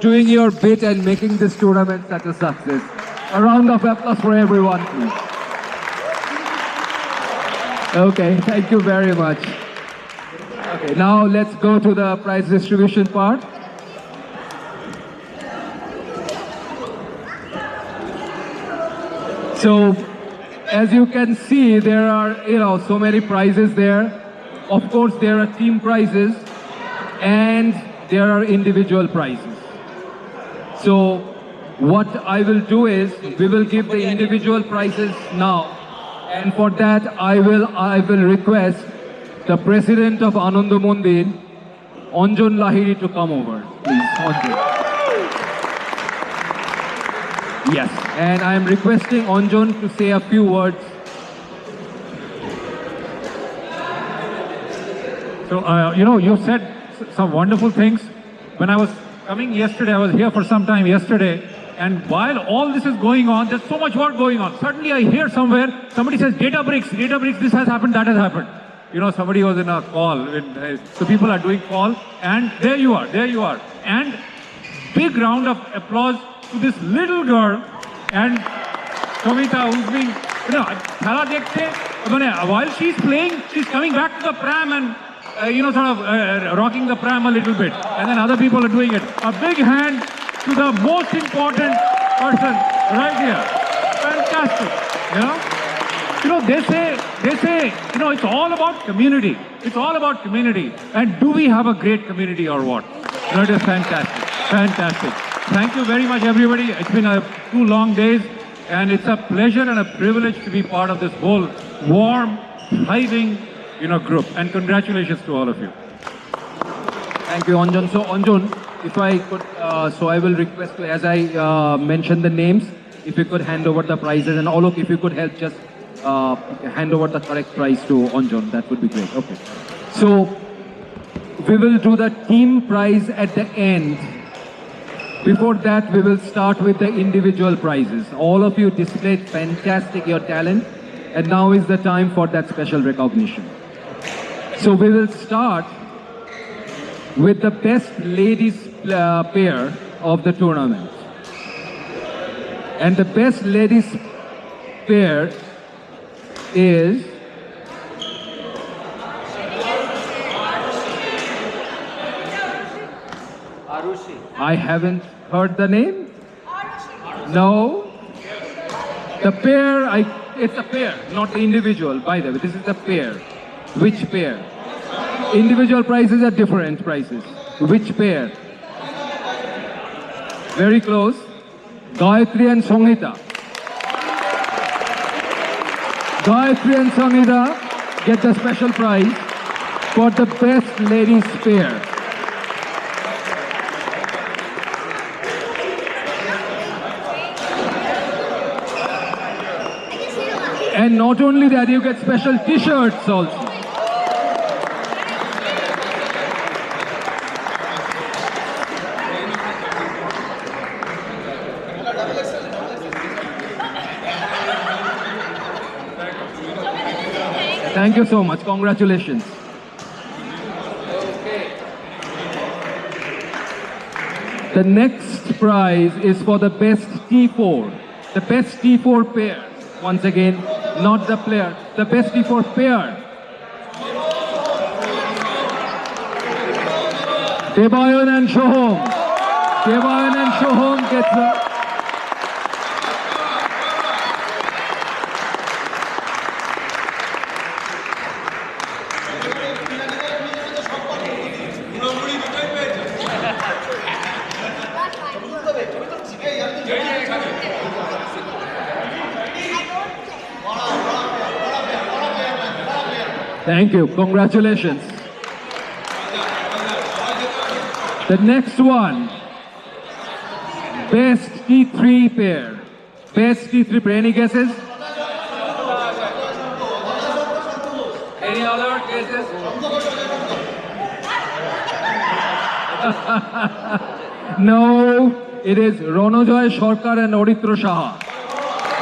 doing your bit and making this tournament such a success. A round of applause for everyone, please. Okay, thank you very much. Okay, now let's go to the prize distribution part. So, as you can see, there are, so many prizes there. Of course, there are team prizes and there are individual prizes. So, what I will do is, we will give the individual prizes now. And for that, I will request the President of Ananda Mandir, Anjan Lahiri, to come over. Please, Anjan. Yes, and I am requesting Anjan to say a few words. So, you said some wonderful things. When I was coming yesterday, I was here for some time yesterday, and while all this is going on, there's so much work going on. Suddenly I hear somewhere, somebody says, Databricks, this has happened, that has happened. Somebody was in a call, so people are doing call, and there you are. And big round of applause to this little girl, and Shomita, who's been, while she's playing, she's coming back to the pram and, rocking the pram a little bit. And then other people are doing it. A big hand to the most important person right here. Fantastic, They say, it's all about community. It's all about community. And do we have a great community or what? It is fantastic. Thank you very much, everybody. It's been 2 long days, and it's a pleasure and a privilege to be part of this whole warm, thriving, group. And congratulations to all of you. Thank you, Anjan. So, Anjan, if I could, I will request you, as I mentioned the names, if you could hand over the prizes, and Alok, if you could help just hand over the correct prize to Anjan, that would be great. Okay. So, we will do the team prize at the end. Before that, we will start with the individual prizes. All of you displayed fantastic your talent, and now is the time for that special recognition. So we will start with the best ladies pair of the tournament. And the best ladies pair is I haven't heard the name. No. The pair, it's a pair, not the individual, by the way. This is the pair. Which pair? Individual prizes are different prices. Which pair? Very close. Gayatri and Sangeeta. Gayatri and Sangeeta get the special prize for the best ladies pair. And not only that, you get special t-shirts also. Thank you so much. Congratulations. Okay. The next prize is for the best T4. The best T4 pair. Once again, not the player, the best T4 pair. Debayan and Shohom. Debayan and Shohom gets the... Thank you. Congratulations. The next one. Best T3 pair. Best T3 pair. Any guesses? Any other guesses? No. It is Ronojoy Sarkar and Oritra Saha.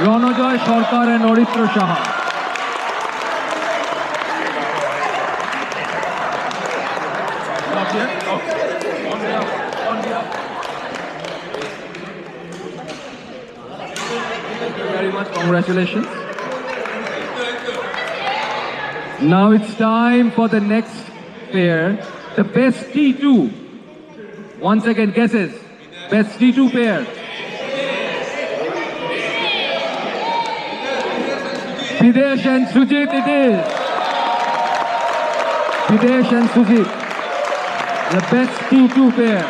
Ronojoy Sarkar and Oritra Saha. much. Congratulations. Now it's time for the next pair, the best T2. Once again, guesses. Best T2 pair. Videsh and Sujit it is. Videsh and Sujit. The best T2 pair.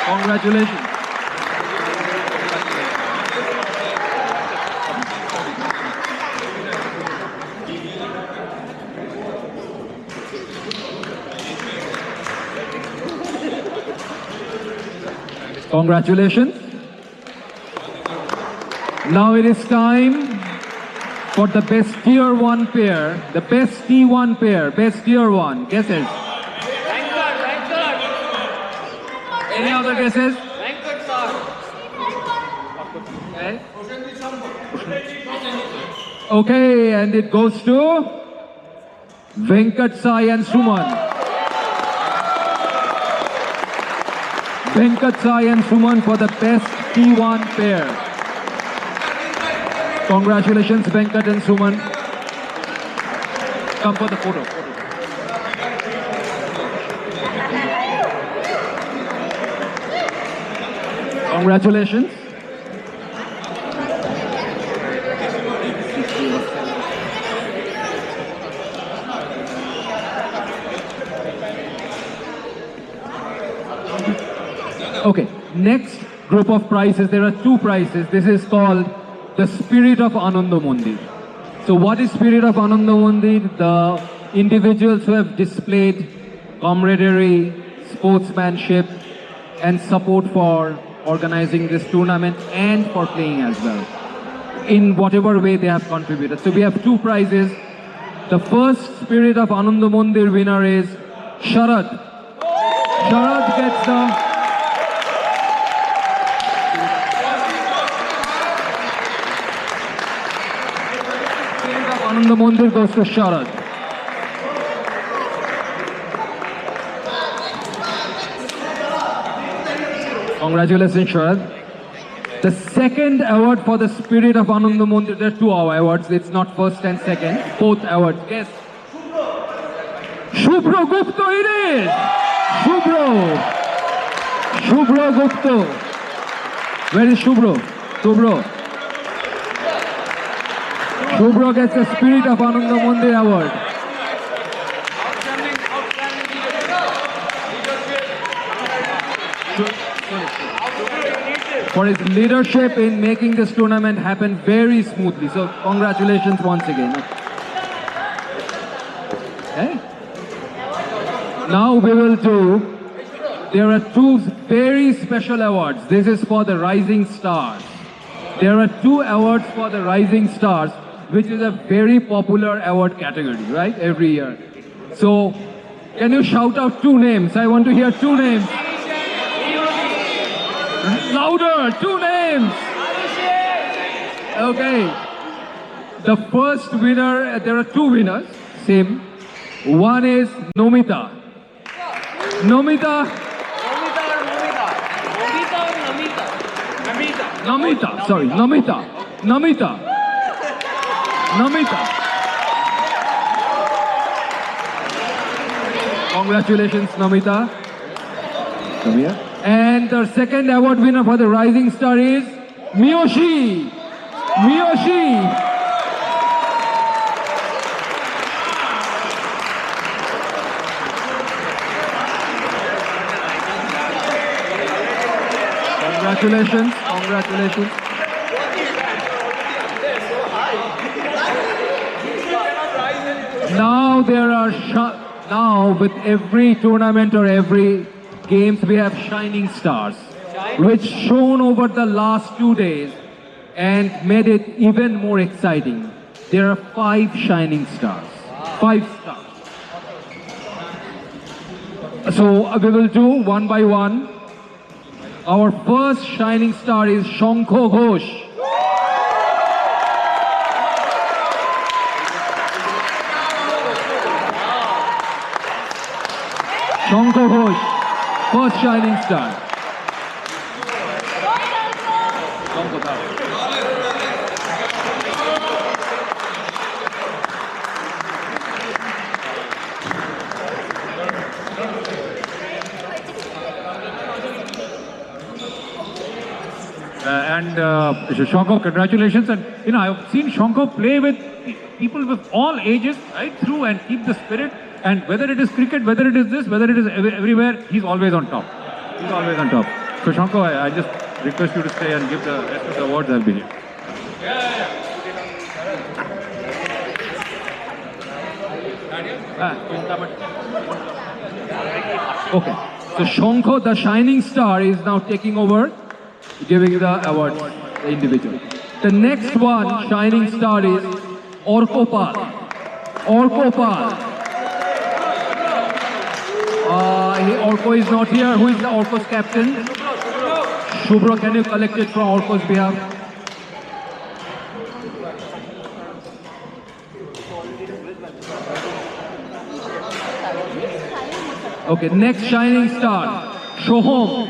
Congratulations. Congratulations. Now it is time for the best tier 1 pair, the best T1 pair, best tier 1. Guesses? Any other guesses? Okay. Okay, and it goes to Venkat Sai and Suman. Venkat Sai and Suman for the best T1 pair. Congratulations, Venkat and Suman. Come for the photo. Congratulations. Okay, next group of prizes, there are 2 prizes. This is called the Spirit of Ananda Mandir. So what is Spirit of Ananda Mandir? The individuals who have displayed camaraderie, sportsmanship and support for organizing this tournament and for playing as well. In whatever way they have contributed. So we have 2 prizes. The first Spirit of Ananda Mandir winner is Sharad. Sharad gets the Ananda Mandir goes to Sharad. Congratulations, Sharad. The second award for the Spirit of Ananda Mandir, there are 2 awards, it's not first and second, both awards. Yes. Shubhro Gupta it is! Shubhro Gupta. Where is Shubhro? Shubhro gets the Spirit of Ananda Mandir award. For his leadership in making this tournament happen very smoothly. So congratulations once again. Okay. Now we will do, there are 2 very special awards. This is for the Rising Stars. There are 2 awards for the Rising Stars, which is a very popular award category, right? Every year. So, can you shout out 2 names? I want to hear 2 names. Louder, 2 names. Okay. The first winner, there are 2 winners, same. One is Nomita. Namita, sorry, Namita. Congratulations, Namita. Come here. And the second award winner for the Rising Star is Miyoshi. Congratulations. Now there are now with every tournament or every games we have shining stars, which shone over the last 2 days and made it even more exciting. There are 5 shining stars. 5 stars. So we will do one by one. Our first shining star is Shankho Ghosh. Shankho Ghosh, first shining star. Shonko, congratulations. And you know, I've seen Shonko play with people with all ages right through and keep the spirit. And whether it is cricket, whether it is this, whether it is everywhere, he's always on top. He's always on top. So Shonko, I just request you to stay and give the rest of the awards. I'll be here. Okay. So Shonko, the shining star, is now taking over, giving the award to the individual. The next one, shining star, is Orko Pal. Orko Pal. Orko is not here. Who is the Orko's captain? Shubhra, can you collect it from Orko's behalf? Okay, next shining star, Shohom,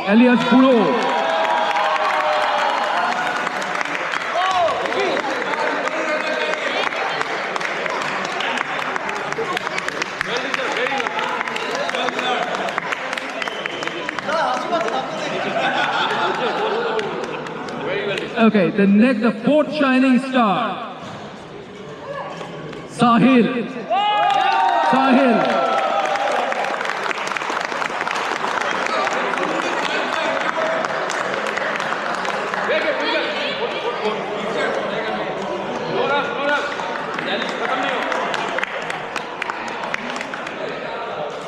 alias Puro. Okay, the fourth shining star, Sahil. Sahil.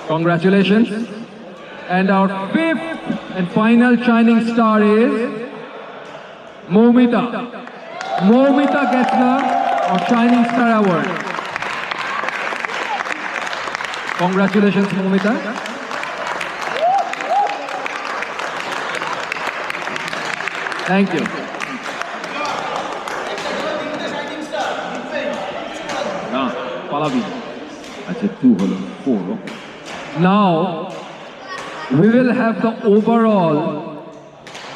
Congratulations. And our fifth and final shining star is Momita. Momita gets the Shining Star Award. Congratulations, Momita. Thank you. Palavi. Achha, 2 holo, 4. Now, we will have the overall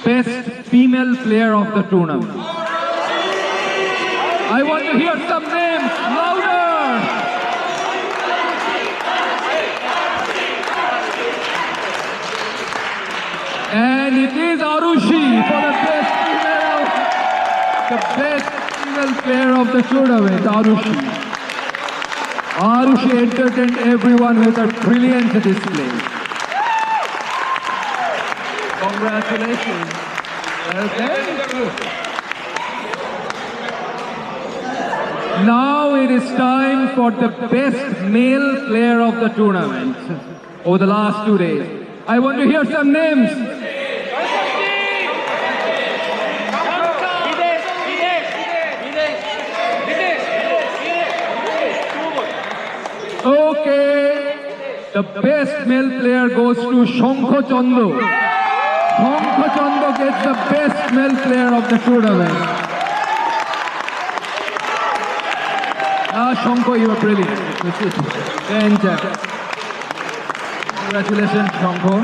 best female player of the tournament. I want to hear some names, louder! And it is Arushi for the best female player of the tournament, Arushi. Arushi entertained everyone with a brilliant display. Congratulations. Okay. Now it is time for the best male player of the tournament over the last 2 days. I want to hear some names. Okay. The best male player goes to Shankho Chando. Shankho Chando gets the best male player of the tournament. Shankho, you are brilliant. Congratulations, Shankho.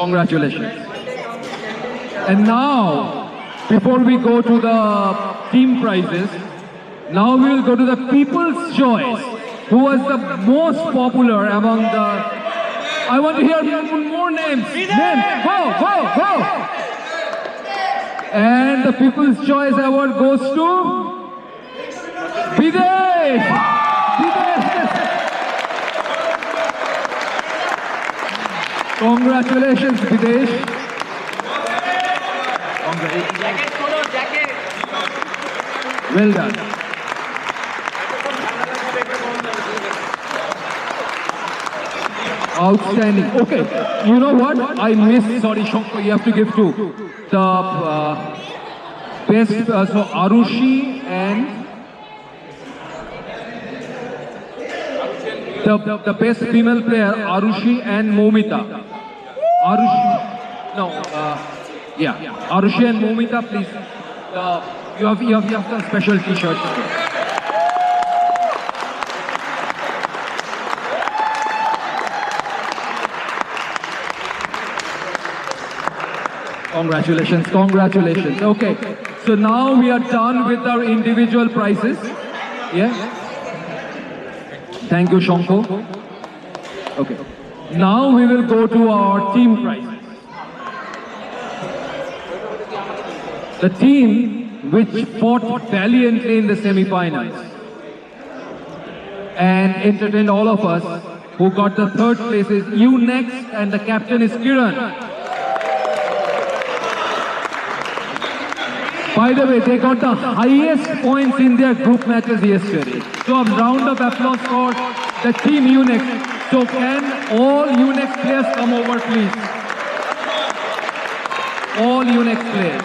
Congratulations. And now, before we go to the team prizes, now we will go to the People's Choice. Who was the most popular among the... I want to hear more names. Names. Go. And the People's Choice Award goes to Videsh. Congratulations, Videsh. Well done. Outstanding. Okay, you know what? I missed. Sorry, Shankho, you have to give two. The best. So Arushi and the best female player, Arushi and Momita. Arushi. No. Yeah. Arushi and Momita, please. You have the special T-shirt. Congratulations. Okay, so now we are done with our individual prizes. Yeah. Thank you, Shankho. Okay. Now we will go to our team prizes. The team which fought valiantly in the semi-finals and entertained all of us, who got the third place is you next, and the captain is Kiran. By the way, they got the highest points in their group matches yesterday. So a round of applause for the team UNEX. So can all UNEX players come over, please? All UNEX players.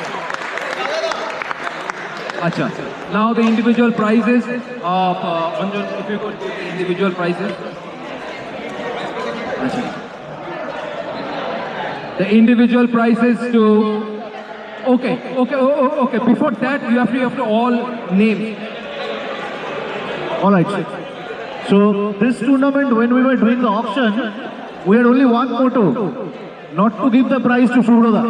Acha. Now the individual prizes. Anjan, if you could give the individual prizes. Acha. The individual prizes to. Okay. Before that, you have to all name. All right. So this tournament, when we were doing the auction, we had only one motto: not to give the prize to Subroda.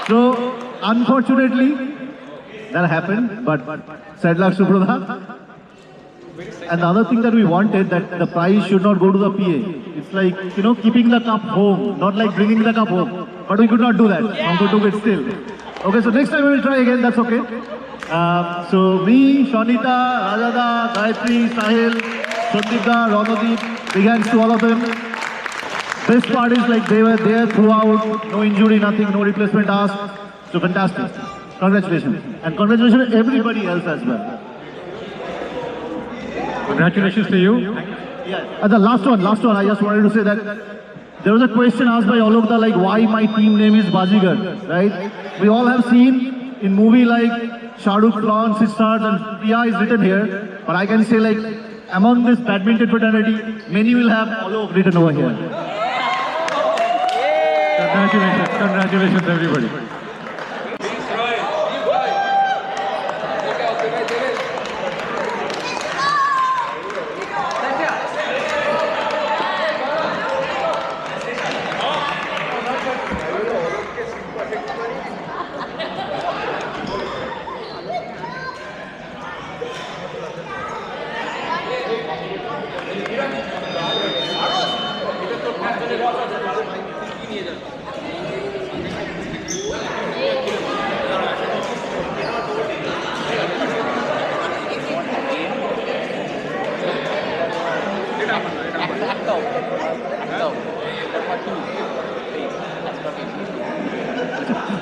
So unfortunately, that happened. But sad luck, Subroda. And the other thing that we wanted, that the prize should not go to the PA. It's like, you know, keeping the cup home, not like bringing the cup home. But we could not do that. Anko took it still. Okay, so next time we will try again, that's okay. So me, Shanita, Rajada, Gayatri, Sahil, Sandipda, Ranodeep, big hands to all of them. Best part is like they were there throughout, no injury, nothing, no replacement asked. So fantastic. Congratulations. And congratulations to everybody else as well. Congratulations to you. Yeah. And the last one, I just wanted to say that there was a question asked by Alokda, like why my team name is Bazigar, right? We all have seen in movie like Shahrukh, Florence, Sisters, and Priya is written here. But I can say like among this badminton fraternity, many will have Alok written over here. Congratulations everybody.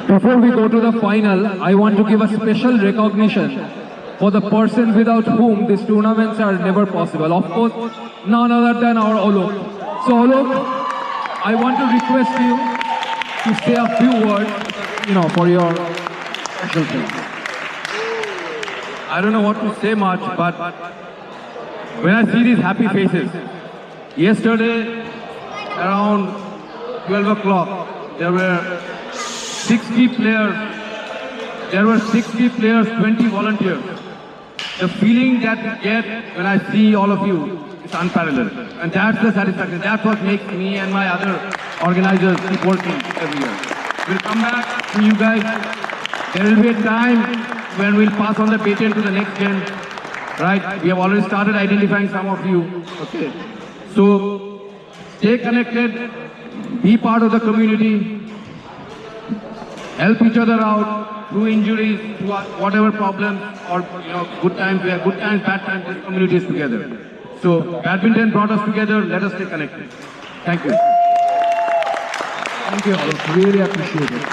Before we go to the final, I want to give a special recognition for the person without whom these tournaments are never possible. Of course, none other than our Alok. So Alok, I want to request you to say a few words, for your special thing. I don't know what to say much, but when I see these happy faces, yesterday around 12 o'clock, there were 60 players, 20 volunteers. The feeling that we get when I see all of you is unparalleled. And that's the satisfaction. That's what makes me and my other organizers keep working every year. We'll come back to you guys. There will be a time when we'll pass on the baton to the next gen. Right? We have already started identifying some of you. Okay. So stay connected, be part of the community, help each other out through injuries, through whatever problems, or good times. We have good times, bad times. This community is together. So badminton brought us together. Let us stay connected. Thank you. Thank you, Alok. Really appreciate it.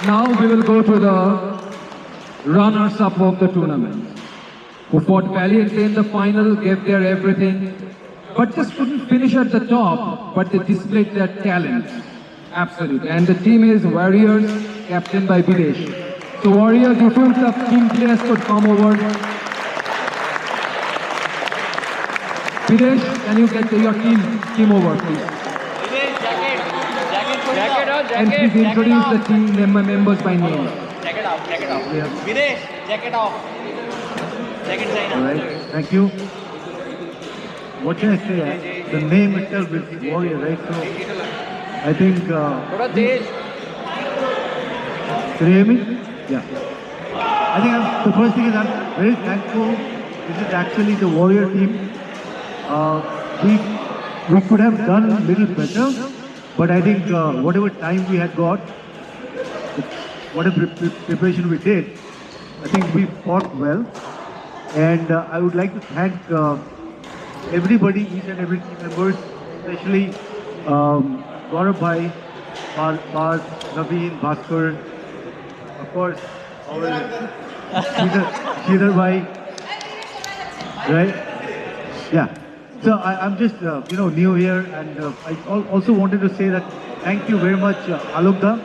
Now we will go to the runners-up of the tournament, who fought valiantly in the final, gave their everything, but just couldn't finish at the top, but they displayed their talent. Absolutely. And the team is Warriors, captained by Videsh. So Warriors, if you the team players could come over. Videsh, can you get your team over, please? And please introduce the team members by name. Jacket off. Yeah. Videsh, jacket off. Jacket sign All right, thank you. What can I say? The name itself is Warrior, right? So I think. Thoda tej. Can you hear me? Yeah. I think the first thing is I'm very thankful. This is actually the Warrior team. We could have done a little better, but I think whatever time we had got, whatever preparation we did, I think we fought well. And I would like to thank everybody, each and every team members, especially Gaurav Bhai, Paz, Naveen, Bhaskar, of course, Sridhar Bhai, right? Yeah. So I'm just new here, and I also wanted to say that thank you very much, Alokda,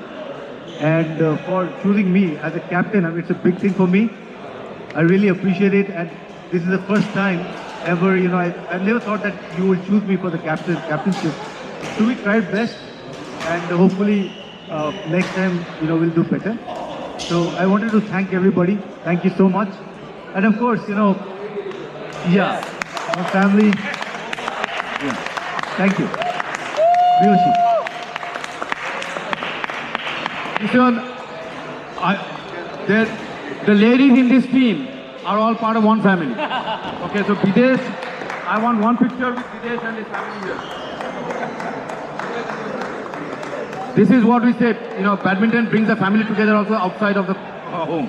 and for choosing me as a captain. I mean, it's a big thing for me. I really appreciate it, and this is the first time ever. I never thought that you would choose me for the captainship. So we tried best, and hopefully next time we'll do better. So I wanted to thank everybody. Thank you so much, and of course yeah, my family. Yeah. Thank you. Yoshi. Listen, the ladies in this team are all part of one family. Okay, so Videsh, I want one picture with Videsh and his family here. This is what we say, badminton brings the family together also outside of the home.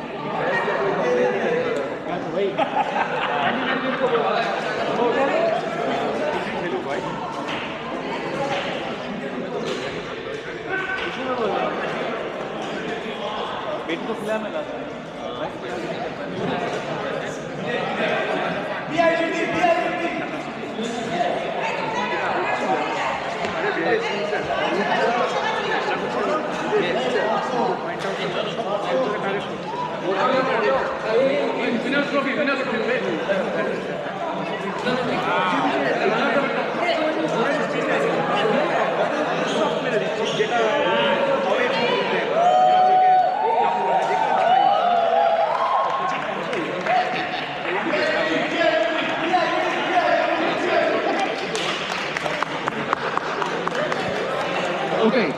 Okay.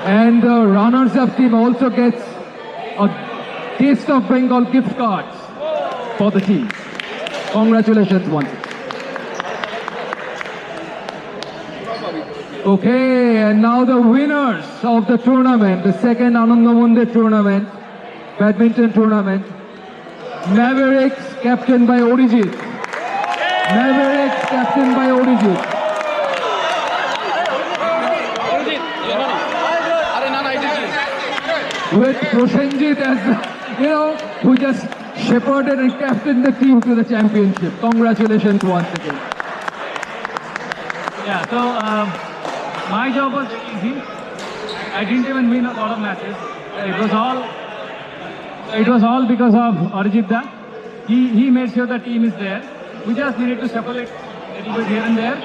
And the runners-up team also gets a Taste of Bengal gift cards for the team. Congratulations once again. Okay, and now the winners of the tournament, the second Anandamonde tournament, badminton tournament, Mavericks, captained by Orijit. Mavericks, captained by Orijit. With Prosenjit as, who just shepherded and captained the team to the championship. Congratulations once again. Yeah, so my job was very easy. I didn't even win a lot of matches. It was all because of Arijit Da. He made sure the team is there. We just needed to separate a little bit here and there.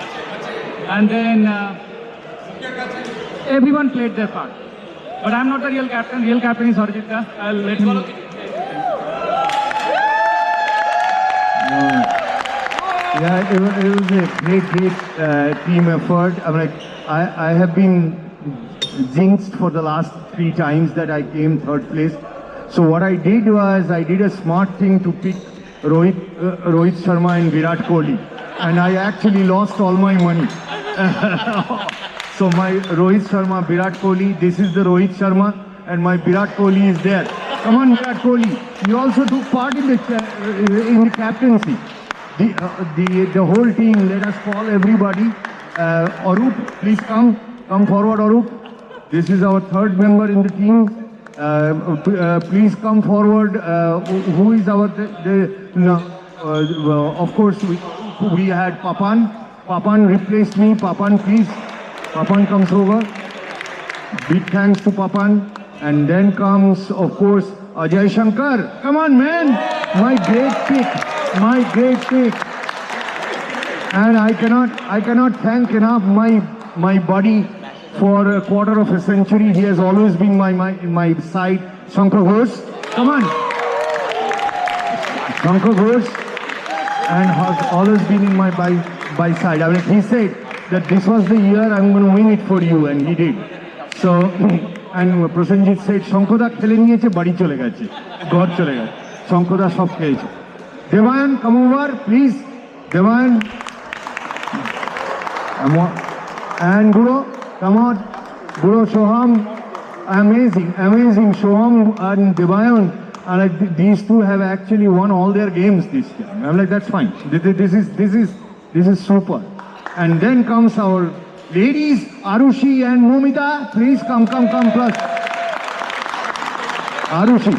And then everyone played their part. But I'm not the real captain. Real captain is Arijit Da. I'll let him. Yeah, it was a great team effort. I have been jinxed for the last 3 times that I came 3rd place. So what I did was I did a smart thing to pick Rohit Sharma and Virat Kohli, and I actually lost all my money. So my Rohit Sharma, Virat Kohli, this is the Rohit Sharma, and my Virat Kohli is there. Come on, Virat Kohli. You also took part in the captaincy. The whole team, let us call everybody. Arup, please come forward, Arup. This is our 3rd member in the team. Please come forward. Who is our, of course, we had Papan. Papan replaced me. Papan, please. Papan comes over. Big thanks to Papan. And then comes, of course, Ajay Shankar. Come on, man. My great pick. My great pick. And I cannot thank enough my buddy for a quarter of a century. He has always been my side. Shankar Ghosh. Come on. Shankar Ghosh. And has always been in my by side. I mean, he said that this was the year I'm going to win it for you, and he did. So, and Prosenjit said, Shankoda khele niyeche, badi chole geche, ghar chole geche. Shankoda sob kheleche. Devan, come over, please. Devan. And Guru, come on. Guru, Shoham, amazing. Shoham and Debayan, and like, these two have actually won all their games this year. I'm like, that's fine. This is super. And then comes our ladies, Arushi and Momita. Please come plus. Arushi,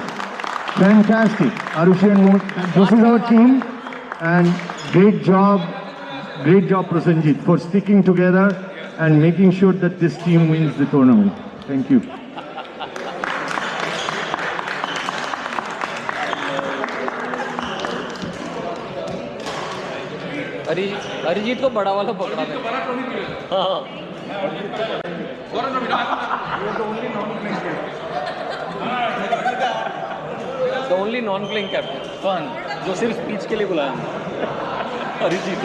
fantastic. Arushi and Momita. This is our team, and great job Prasenjit for sticking together and making sure that this team wins the tournament. Thank you. Arijit को बड़ा वाला पकड़ा था। हाँ। The only non-playing captain. कौन? जो सिर्फ speech के लिए बुलाया। Arijit.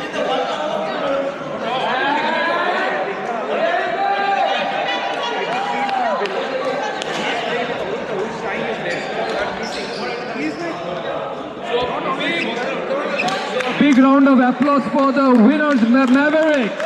Big round of applause for the winners, Mavericks.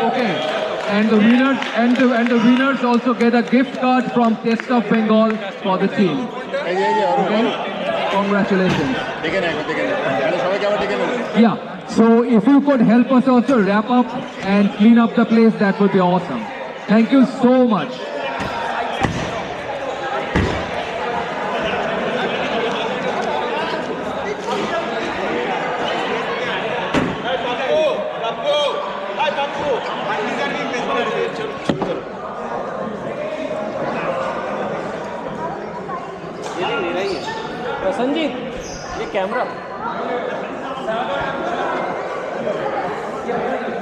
Okay, and the winners also get a gift card from Taste of Bengal for the team. Okay, congratulations. Yeah, so if you could help us also wrap up and clean up the place, that would be awesome. Thank you so much. Sanjeet, ये camera